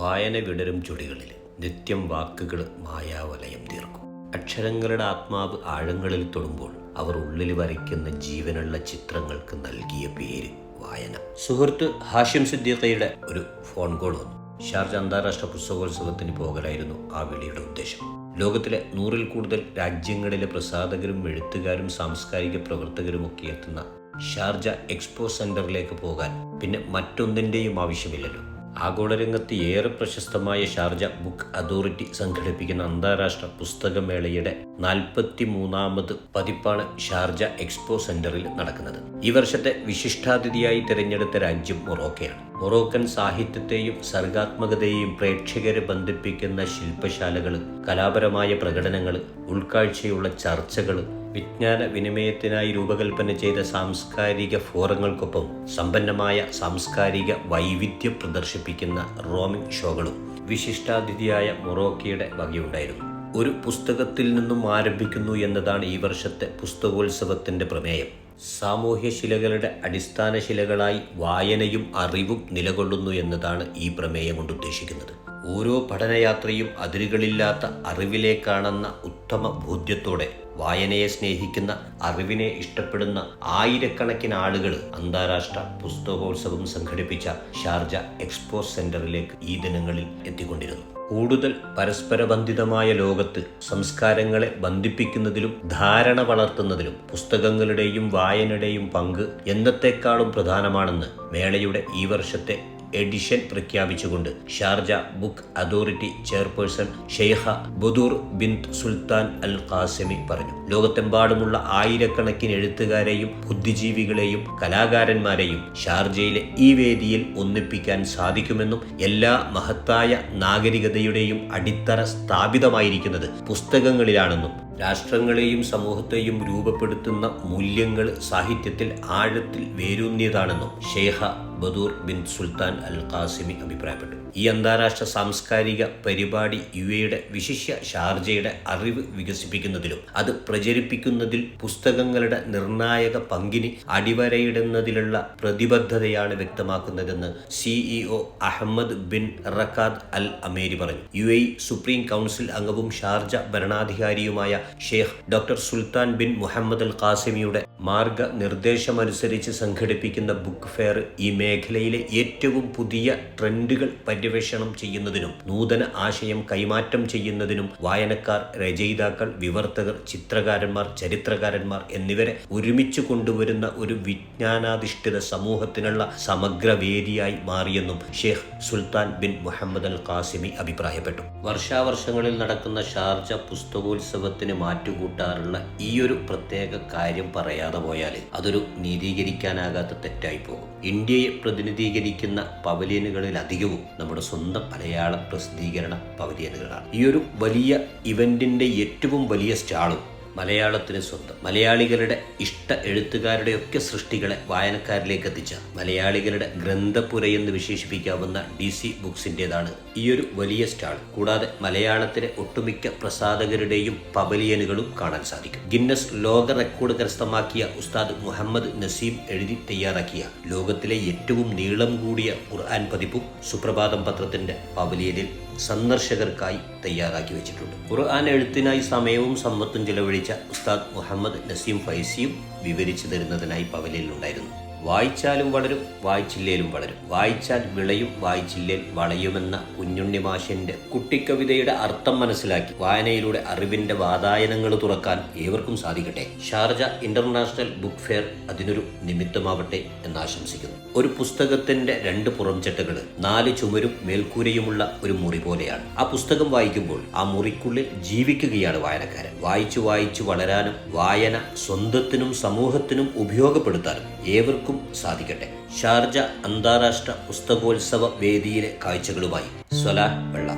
വായന വിടരും ചുടികളിൽ നിത്യം വാക്കുകൾ മായാവലയം തീർക്കും. അക്ഷരങ്ങളുടെ ആത്മാവ് ആഴങ്ങളിൽ തൊടുമ്പോൾ അവർ ഉള്ളിൽ വരയ്ക്കുന്ന ജീവനുള്ള ചിത്രങ്ങൾക്ക് നൽകിയ പേര് വായന. സുഹൃത്ത് ഹാഷിം സിദ്ദീഖയുടെ ഒരു ഫോൺ കോൾ വന്നു. ഷാർജ അന്താരാഷ്ട്ര പുസ്തകോത്സവത്തിന് പോകലായിരുന്നു ആ വിളിയുടെ ഉദ്ദേശം. ലോകത്തിലെ 100-ൽ കൂടുതൽ രാജ്യങ്ങളിലെ പ്രസാധകരും എഴുത്തുകാരും സാംസ്കാരിക പ്രവർത്തകരുമൊക്കെ എത്തുന്ന ഷാർജ എക്സ്പോ സെന്ററിലേക്ക് പോകാൻ പിന്നെ മറ്റൊന്നിൻ്റെയും ആവശ്യമില്ലല്ലോ. ആഗോളരംഗത്ത് ഏറെ പ്രശസ്തമായ ഷാർജ ബുക്ക് അതോറിറ്റി സംഘടിപ്പിക്കുന്ന അന്താരാഷ്ട്ര പുസ്തകമേളയുടെ 43ാമത് പതിപ്പാണ് ഷാർജ എക്സ്പോ സെന്ററിൽ നടക്കുന്നത്. ഈ വർഷത്തെ വിശിഷ്ടാതിഥിയായി തിരഞ്ഞെടുത്ത രാജ്യം മൊറോക്കയാണ്. മൊറോക്കൻ സാഹിത്യത്തെയും സർഗാത്മകതയെയും പ്രേക്ഷകരെ ബന്ധിപ്പിക്കുന്ന ശില്പശാലകൾ, കലാപരമായ പ്രകടനങ്ങൾ, ഉൾക്കാഴ്ചയുള്ള ചർച്ചകൾ, വിജ്ഞാന വിനിമയത്തിനായി രൂപകൽപ്പന ചെയ്ത സാംസ്കാരിക ഫോറങ്ങൾക്കൊപ്പം സമ്പന്നമായ സാംസ്കാരിക വൈവിധ്യം പ്രദർശിപ്പിക്കുന്ന റോമിംഗ് ഷോകളും വിശിഷ്ടാതിഥിയായ മൊറോക്കയുടെ വകയുണ്ടായിരുന്നു. ഒരു പുസ്തകത്തിൽ നിന്നും ആരംഭിക്കുന്നു എന്നതാണ് ഈ വർഷത്തെ പുസ്തകോത്സവത്തിൻ്റെ പ്രമേയം. സാമൂഹ്യ ശിലകളുടെ അടിസ്ഥാന ശിലകളായി വായനയും അറിവും നിലകൊള്ളുന്നു എന്നതാണ് ഈ പ്രമേയം കൊണ്ട് ഉദ്ദേശിക്കുന്നത്. ഓരോ പഠനയാത്രയും അതിരുകളില്ലാത്ത അറിവിലേക്കാണെന്ന ഉത്തമ ബോധ്യത്തോടെ വായനയെ സ്നേഹിക്കുന്ന, അറിവിനെ ഇഷ്ടപ്പെടുന്ന ആയിരക്കണക്കിന് ആളുകൾ അന്താരാഷ്ട്ര പുസ്തകോത്സവം സംഘടിപ്പിച്ച ഷാർജ എക്സ്പോ സെന്ററിലേക്ക് ഈ ദിനങ്ങളിൽ എത്തിക്കൊണ്ടിരുന്നു. കൂടുതൽ പരസ്പരബന്ധിതമായ ലോകത്ത് സംസ്കാരങ്ങളെ ബന്ധിപ്പിക്കുന്നതിലും ധാരണ വളർത്തുന്നതിലും പുസ്തകങ്ങളുടെയും വായനയുടെയും പങ്ക് എന്നത്തെക്കാളും പ്രധാനമാണെന്ന് മേളയുടെ ഈ വർഷത്തെ എഡിഷൻ പ്രഖ്യാപിച്ചുകൊണ്ട് Sharjah book authority chairperson Sheikha Bodour bint Sultan Al Qasimi പറഞ്ഞു. ലോകത്തെമ്പാടുമുള്ള ആയിരക്കണക്കിന് എഴുത്തുകാരെയും ബുദ്ധിജീവികളെയും കലാകാരന്മാരെയും ഷാർജയിലെ ഈ വേദിയിൽ ഒന്നിപ്പിക്കാൻ സാധിക്കുമെന്നും എല്ലാ മഹത്തായ നാഗരികതയുടെയും അടിത്തറ സ്ഥാപിതമായിരിക്കുന്നത് പുസ്തകങ്ങളിലാണെന്നും രാഷ്ട്രങ്ങളെയും സമൂഹത്തെയും രൂപപ്പെടുത്തുന്ന മൂല്യങ്ങൾ സാഹിത്യത്തിൽ ആഴത്തിൽ വേരൂന്നിയതാണെന്നും Sheikha Badoor bin Sultan Al Qasimi അഭിപ്രായപ്പെട്ടു. ഈ അന്താരാഷ്ട്ര സാംസ്കാരിക പരിപാടി യുടെ വിശിഷ്യ ഷാർജയുടെ അറിവ് വികസിപ്പിക്കുന്നതിലും അത് പ്രചരിപ്പിക്കുന്നതിൽ പുസ്തകങ്ങളുടെ നിർണായക പങ്കിന് അടിവരയിടുന്നതിലുള്ള പ്രതിബദ്ധതയാണ് വ്യക്തമാക്കുന്നതെന്ന് CEO Ahmed bin Rakkad Al Ameri പറഞ്ഞു. UAE സുപ്രീം കൗൺസിൽ അംഗവും ഷാർജ ഭരണാധികാരിയുമായ Sheikh doctor Sultan bin Muhammad Al ഖാസിമിയുടെ മാർഗനിർദ്ദേശമനുസരിച്ച് സംഘടിപ്പിക്കുന്ന ബുക്ക് ഫെയർ ഈ മേഖലയിലെ ഏറ്റവും പുതിയ ട്രെൻഡുകൾ പര്യവേഷണം ചെയ്യുന്നതിനും നൂതന ആശയം കൈമാറ്റം ചെയ്യുന്നതിനും വായനക്കാർ, രചയിതാക്കൾ, വിവർത്തകർ, ചിത്രകാരന്മാർ, ചരിത്രകാരന്മാർ എന്നിവരെ ഒരുമിച്ച് കൊണ്ടുവരുന്ന ഒരു വിജ്ഞാനാധിഷ്ഠിത സമൂഹത്തിനുള്ള സമഗ്ര വേദിയായി മാറിയെന്നും ഷെയ്ഖ് സുൽത്താൻ ബിൻ മുഹമ്മദ് അൽ ഖാസിമി അഭിപ്രായപ്പെട്ടു. വർഷാവർഷങ്ങളിൽ നടക്കുന്ന ഷാർജ പുസ്തകോത്സവത്തിന് മാറ്റുകൂട്ടാറുള്ള ഈയൊരു പ്രത്യേക കാര്യം പറയാതെ പോയാൽ അതൊരു നീതീകരിക്കാനാകാത്ത തെറ്റായി പോകും. ഇന്ത്യയെ പ്രതിനിധീകരിക്കുന്ന പവലിയനുകളിൽ അധികവും നമ്മുടെ സ്വന്തം മലയാള പ്രസിദ്ധീകരണ പവലിയനുകളാണ്. ഈ ഒരു വലിയ ഇവന്റിന്റെ ഏറ്റവും വലിയ സ്റ്റാളും മലയാളത്തിന് സ്വന്തം, മലയാളികളുടെ ഇഷ്ട എഴുത്തുകാരുടെയൊക്കെ സൃഷ്ടികളെ വായനക്കാരിലേക്ക് എത്തിച്ച മലയാളികളുടെ ഗ്രന്ഥപുരയെന്ന് വിശേഷിപ്പിക്കാവുന്ന DC ബുക്സിൻ്റെതാണ് ഈ ഒരു വലിയ സ്റ്റാൾ. കൂടാതെ മലയാളത്തിലെ ഒട്ടുമിക്ക പ്രസാധകരുടെയും പവലിയനുകളും കാണാൻ സാധിക്കും. ഗിന്നസ് ലോക റെക്കോർഡ് കരസ്ഥമാക്കിയ ഉസ്താദ് മുഹമ്മദ് നസീം എഴുതി തയ്യാറാക്കിയ ലോകത്തിലെ ഏറ്റവും നീളം കൂടിയ ഖുർആൻ പതിപ്പും സുപ്രഭാതം പത്രത്തിന്റെ പവലിയനിൽ സന്ദർശകർക്കായി തയ്യാറാക്കി വെച്ചിട്ടുണ്ട്. ഖുർആൻ എഴുത്തിനായി സമയവും സമ്പത്തും ചിലവഴിച്ച ഉസ്താദ് മുഹമ്മദ് നസീം ഫൈസിയും വിവരിച്ചു തരുന്നതിനായി പവലിയനിലുണ്ടായിരുന്നു. വായിച്ചാലും വളരും, വായിച്ചില്ലേലും വളരും, വായിച്ചാൽ വിളയും, വായിച്ചില്ലേൽ വളയുമെന്ന കുഞ്ഞുണ്ണി മാഷിന്റെ കുട്ടിക്കവിതയുടെ അർത്ഥം മനസ്സിലാക്കി വായനയിലൂടെ അറിവിന്റെ വാതായനങ്ങൾ തുറക്കാൻ ഏവർക്കും സാധിക്കട്ടെ. ഷാർജ ഇന്റർനാഷണൽ ബുക്ക് ഫെയർ അതിനൊരു നിമിത്തമാവട്ടെ എന്നാശംസിക്കുന്നു. ഒരു പുസ്തകത്തിന്റെ 2 പുറംചട്ടകൾ 4 ചുമരും മേൽക്കൂരയുമുള്ള ഒരു മുറി പോലെയാണ്. ആ പുസ്തകം വായിക്കുമ്പോൾ ആ മുറിക്കുള്ളിൽ ജീവിക്കുകയാണ് വായനക്കാരൻ. വായിച്ചു വായിച്ചു വളരാനും വായന സ്വന്തത്തിനും സമൂഹത്തിനും ഉപയോഗപ്പെടുത്താനും ഏവർക്കും സാധിക്കട്ടെ. ഷാർജ അന്താരാഷ്ട്ര പുസ്തകോത്സവ വേദിയിലെ കാഴ്ചകളുമായി സ്വലാഹ് വെള്ള.